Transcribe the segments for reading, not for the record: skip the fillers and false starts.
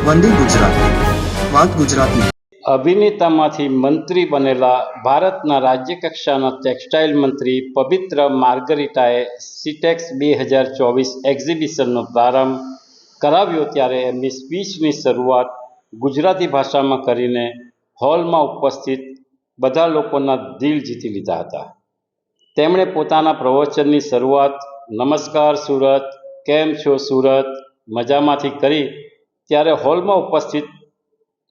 વંદે ગુજરાત, વાત ગુજરાતની। અભિનેતામાંથી મંત્રી બનેલા ભારતના રાજ્યકક્ષાના ટેક્સટાઇલ મંત્રી પવિત્ર માર્ગરીટાએ સીટેક્સ 2024 એક્ઝિબિશનનો પ્રારંભ કરાવ્યો ત્યારે એમની સ્પીચની શરૂઆત ગુજરાતી ભાષામાં કરીને હોલમાં ઉપસ્થિત બધા લોકોના દિલ જીતી લીધા હતા। તેમણે પોતાના પ્રવચનની શરૂઆત નમસ્કાર સુરત, કેમ છો સુરત, મજામાંથી કરી ત્યારે હોલમાં ઉપસ્થિત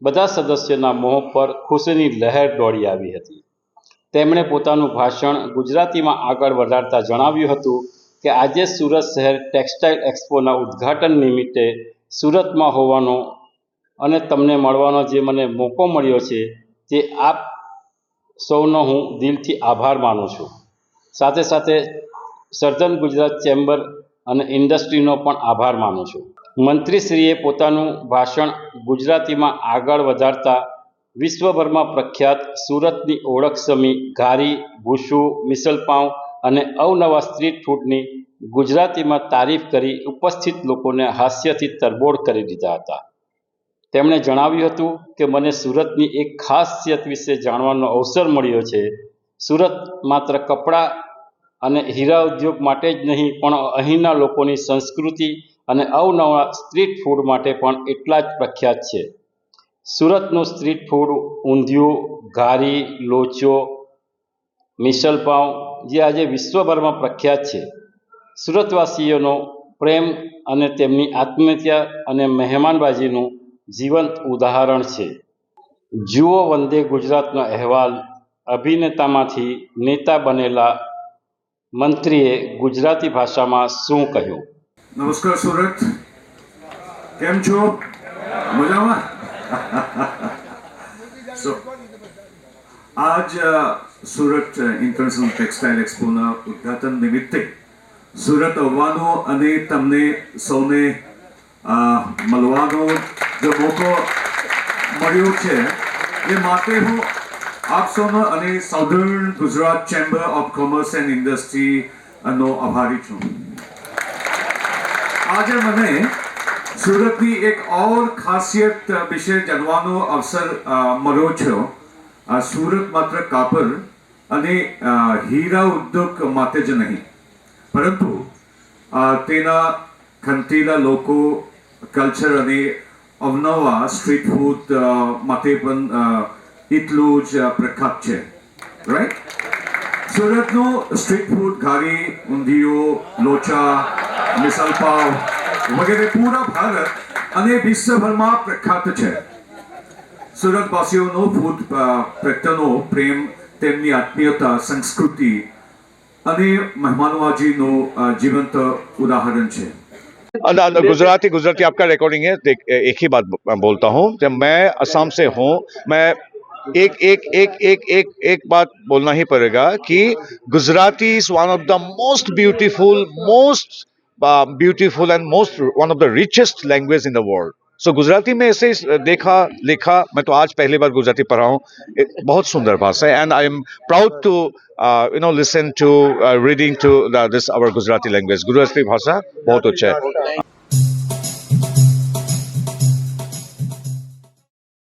બધા સદસ્યોના મોં પર ખુશીની લહેર દોડી આવી હતી। તેમણે પોતાનું ભાષણ ગુજરાતીમાં આગળ વધારતા જણાવ્યું હતું કે આજે સુરત શહેર ટેક્સટાઇલ એક્સપોના ઉદ્ઘાટન નિમિત્તે સુરતમાં હોવાનો અને તમને મળવાનો જે મને મોકો મળ્યો છે તે આપ સૌનો હું દિલથી આભાર માનું છું। સાથે સાથે સર્જન ગુજરાત ચેમ્બર અને ઇન્ડસ્ટ્રીનો પણ આભાર માનું છું। મંત્રીશ્રીએ પોતાનું ભાષણ ગુજરાતીમાં આગળ વધારતા વિશ્વભરમાં પ્રખ્યાત સુરતની ઓળખ સમી ઘારી, ભૂસું, મિસલપાઉં અને અવનવા સ્ટ્રીટ ફૂડની ગુજરાતીમાં તારીફ કરી ઉપસ્થિત લોકોને હાસ્યથી તરબોળ કરી દીધા હતા। તેમણે જણાવ્યું હતું કે મને સુરતની એક ખાસિયત વિશે જાણવાનો અવસર મળ્યો છે। સુરત માત્ર કપડાં અને હીરા ઉદ્યોગ માટે જ નહીં પણ અહીંના લોકોની સંસ્કૃતિ અને અવનવા સ્ટ્રીટ ફૂડ માટે પણ એટલા જ પ્રખ્યાત છે। સુરતનું સ્ટ્રીટ ફૂડ ઊંધિયું, ઘારી, લોચો, મિસલપાઉં જે આજે વિશ્વભરમાં પ્રખ્યાત છે। સુરતવાસીઓનો પ્રેમ અને તેમની આત્મીયતા અને મહેમાનબાજીનું જીવંત ઉદાહરણ છે। જુઓ વંદે ગુજરાતનો અહેવાલ। અભિનેતામાંથી નેતા બનેલા મંત્રીએ ગુજરાતી ભાષામાં શું કહ્યું? નમસ્કાર સુરત, કેમ છો? મજામાં? આજ સુરત ઇન્ટરનેશનલ ટેક્સટાઇલ એક્સપોના ઉદ્ઘાટન નિમિત્તે સુરત આવવાનો અને તમને સૌને મળવાનો જે મોકો મળ્યો છે એ માટે હું આપ સૌનો અને southern Gujarat chamber of commerce and ઇન્ડસ્ટ્રીનો આભારી છું। આજે મને સુરતની એક ઓર ખાસિયત વિશે જાણવાનો અવસર મળ્યો છે। સુરત માત્ર કાપડ અને હીરા ઉદ્યોગ માટે જ નહીં પરંતુ તેના ખંતીલા લોકો, કલ્ચર અને અવનવા સ્ટ્રીટ ફૂડ માટે પણ એટલું જ પ્રખ્યાત છે, રાઈટ? સુરતનું સ્ટ્રીટ ફૂડ ઘારી, ઊંધિયું, લોચા, મિસલપાવ વગેરે પૂરા ભારત અને વિશ્વભરમાં પ્રખ્યાત છે। સુરતવાસીઓનો ફૂડ પ્રત્યેનો પ્રેમ, તેમની આત્મીયતા, સંસ્કૃતિ અને મહેમાનબાજીનું જીવંત ઉદાહરણ છે। गुजराती आपका रिकॉर्डिंग है। एक ही बात बोलता हूँ, जब मैं असम से हूँ, मैं एक बात बोलना ही पड़ेगा कि Gujarati is one of the most beautiful and most one of the richest language in the world. So Gujarati में ऐसे देखा लिखा, मैं तो आज पहली बार गुजराती पढ़ा हूँ, बहुत सुंदर भाषा है। And I am proud to listen to reading to this our Gujarati language. Gujarati भाषा बहुत अच्छा है।